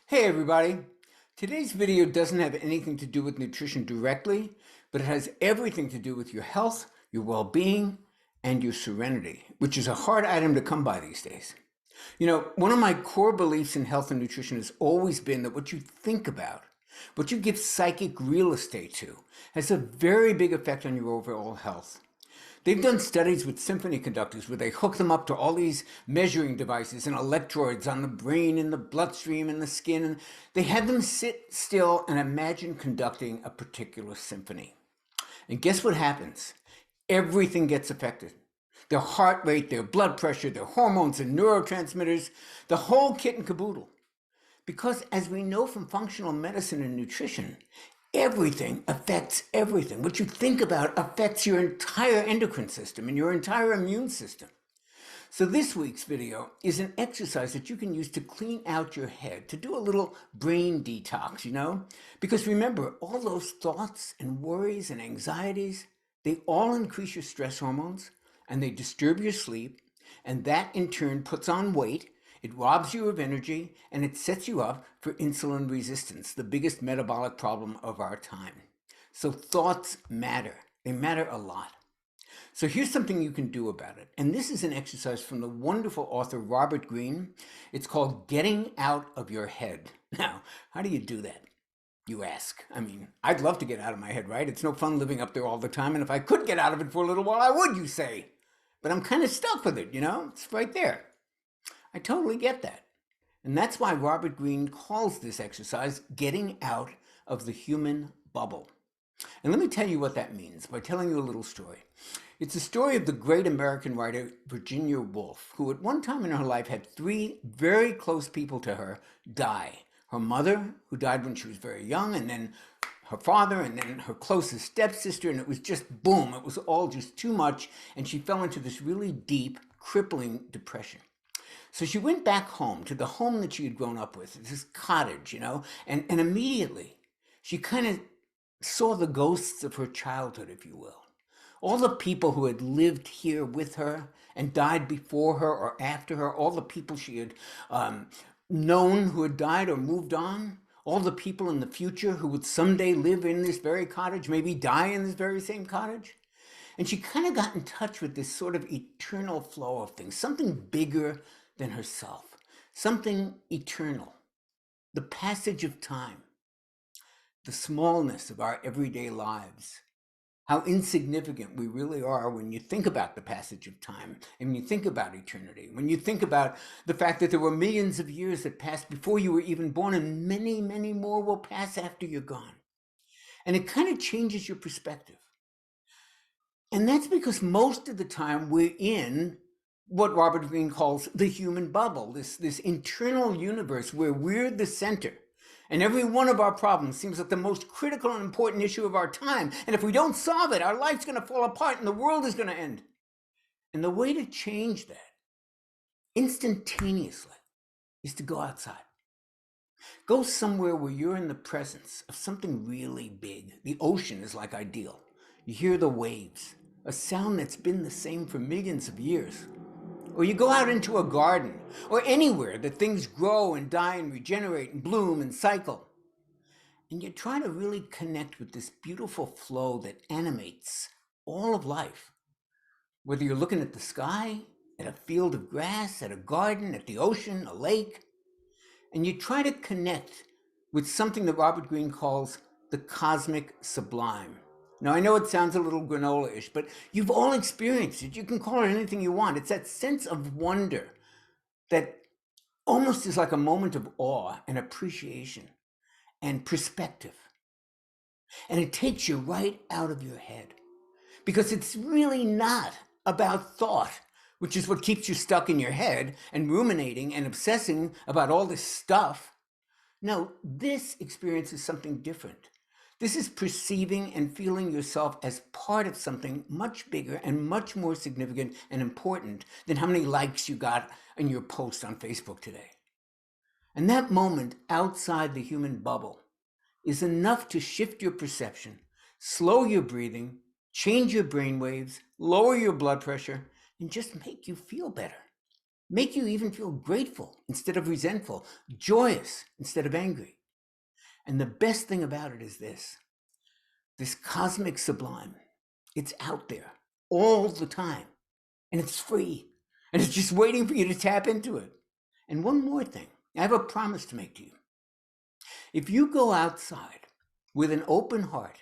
Hey everybody! Today's video doesn't have anything to do with nutrition directly, but it has everything to do with your health, your well-being, and your serenity, which is a hard item to come by these days. You know, one of my core beliefs in health and nutrition has always been that what you think about, what you give psychic real estate to, has a very big effect on your overall health. They've done studies with symphony conductors where they hook them up to all these measuring devices and electrodes on the brain and the bloodstream and the skin, and they had them sit still and imagine conducting a particular symphony. And guess what happens? Everything gets affected. Their heart rate, their blood pressure, their hormones and neurotransmitters, the whole kit and caboodle. Because as we know from functional medicine and nutrition, everything affects everything. What you think about affects your entire endocrine system and your entire immune system. So this week's video is an exercise that you can use to clean out your head, to do a little brain detox, Because remember, all those thoughts and worries and anxieties, they all increase your stress hormones and they disturb your sleep, and that in turn puts on weight. It robs you of energy, and it sets you up for insulin resistance, the biggest metabolic problem of our time. So thoughts matter. They matter a lot. So here's something you can do about it. And this is an exercise from the wonderful author Robert Greene. It's called Getting Out of Your Head. Now, how do you do that? You ask. I mean, I'd love to get out of my head, right? It's no fun living up there all the time. And if I could get out of it for a little while, I would, you say. But I'm kind of stuck with it, It's right there. I totally get that. And that's why Robert Greene calls this exercise getting out of the human bubble. And let me tell you what that means by telling you a little story. It's a story of the great American writer Virginia Woolf, who at one time in her life had three very close people to her die. Her mother, who died when she was very young, and then her father, and then her closest stepsister, and it was just boom, it was all just too much, and she fell into this really deep, crippling depression. So she went back home to the home that she had grown up with, this cottage, and immediately she kind of saw the ghosts of her childhood, if you will. All the people who had lived here with her and died before her or after her, all the people she had known who had died or moved on, all the people in the future who would someday live in this very cottage, maybe die in this very same cottage. And she kind of got in touch with this sort of eternal flow of things, something bigger than herself, something eternal, the passage of time, the smallness of our everyday lives, how insignificant we really are when you think about the passage of time and when you think about eternity, when you think about the fact that there were millions of years that passed before you were even born and many, many more will pass after you're gone. And it kind of changes your perspective. And that's because most of the time we're in what Robert Greene calls the human bubble, this internal universe where we're the center. And every one of our problems seems like the most critical and important issue of our time. And if we don't solve it, our life's going to fall apart and the world is going to end. And the way to change that instantaneously is to go outside. Go somewhere where you're in the presence of something really big. The ocean is like ideal. You hear the waves, a sound that's been the same for millions of years. Or you go out into a garden, or anywhere that things grow and die and regenerate and bloom and cycle. And you try to really connect with this beautiful flow that animates all of life. Whether you're looking at the sky, at a field of grass, at a garden, at the ocean, a lake. And you try to connect with something that Robert Greene calls the Cosmic Sublime. Now, I know it sounds a little granola-ish, but you've all experienced it. You can call it anything you want. It's that sense of wonder that almost is like a moment of awe and appreciation and perspective. And it takes you right out of your head because it's really not about thought, which is what keeps you stuck in your head and ruminating and obsessing about all this stuff. No, this experience is something different. This is perceiving and feeling yourself as part of something much bigger and much more significant and important than how many likes you got in your post on Facebook today. And that moment outside the human bubble is enough to shift your perception, slow your breathing, change your brain waves, lower your blood pressure, and just make you feel better. make you even feel grateful instead of resentful, joyous instead of angry. And the best thing about it is this cosmic sublime. It's out there all the time, and it's free, and it's just waiting for you to tap into it. And one more thing, I have a promise to make to you. If you go outside with an open heart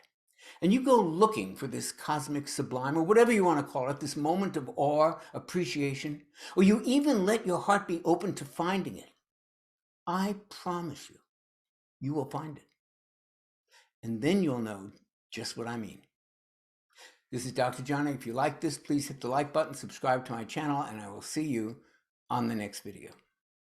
and you go looking for this cosmic sublime, or whatever you want to call it, this moment of awe, appreciation, or you even let your heart be open to finding it, I promise you, you will find it. And then you'll know just what I mean. This is Dr. Jonny. If you like this, please hit the like button, subscribe to my channel, and I will see you on the next video.